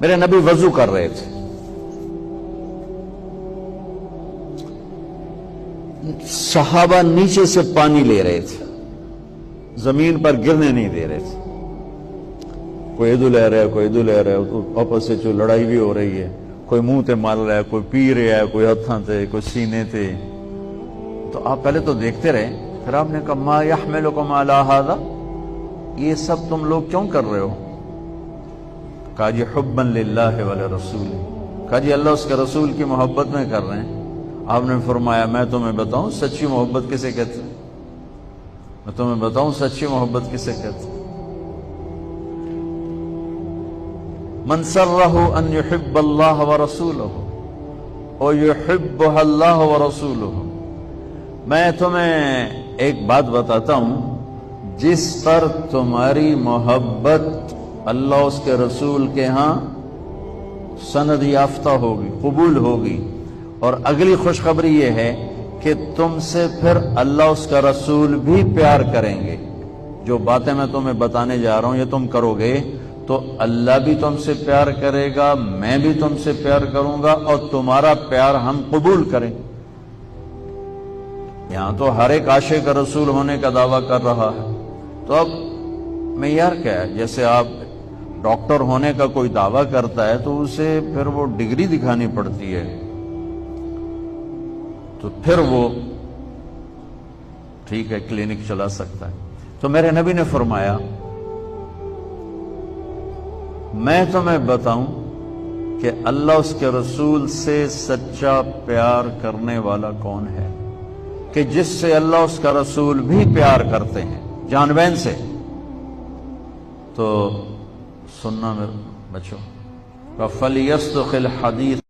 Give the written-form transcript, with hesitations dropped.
میرے نبی وضو کر رہے تھے، صحابہ نیچے سے پانی لے رہے تھے، زمین پر گرنے نہیں دے رہے تھے، کوئی ادھر لے رہا ہے، کوئی ادھر لے رہا ہے، آپس سے جو لڑائی بھی ہو رہی ہے، کوئی منہ تے مار رہا ہے، کوئی پی رہا ہے، کوئی ہتھاں تے، کوئی سینے تے۔ تو آپ پہلے تو دیکھتے رہے، پھر آپ نے کہا ما یحملکم علی ھذا، یہ سب تم لوگ کیوں کر رہے ہو؟ کہا جی حبا للہ ولرسول، کہا جی اللہ اس کے رسول کی محبت میں کر رہے ہیں۔ آپ نے فرمایا میں تمہیں بتاؤں سچی محبت کسے کہتے ہیں؟ میں تمہیں بتاؤں سچی محبت کسے کہتے ہیں؟ من سرہ ان یحب اللہ ورسولہ ویحبہ اللہ ورسولہ۔ میں تمہیں ایک بات بتاتا ہوں، جس پر تمہاری محبت اللہ اس کے رسول کے ہاں سند یافتہ ہوگی، قبول ہوگی، اور اگلی خوشخبری یہ ہے کہ تم سے پھر اللہ اس کا رسول بھی پیار کریں گے۔ جو باتیں میں تمہیں بتانے جا رہا ہوں یہ تم کرو گے تو اللہ بھی تم سے پیار کرے گا، میں بھی تم سے پیار کروں گا، اور تمہارا پیار ہم قبول کریں گے۔ یہاں تو ہر ایک عاشق رسول ہونے کا دعویٰ کر رہا ہے، تو اب معیار کیا ہے؟ جیسے آپ ڈاکٹر ہونے کا کوئی دعویٰ کرتا ہے تو اسے پھر وہ ڈگری دکھانی پڑتی ہے، تو پھر وہ ٹھیک ہے کلینک چلا سکتا ہے۔ تو میرے نبی نے فرمایا میں تمہیں بتاؤں کہ اللہ اس کے رسول سے سچا پیار کرنے والا کون ہے، کہ جس سے اللہ اس کا رسول بھی پیار کرتے ہیں جان بین سے۔ تو سننا میرے بچوں، فَلْيَصْدُقِ الْحَدِيثَ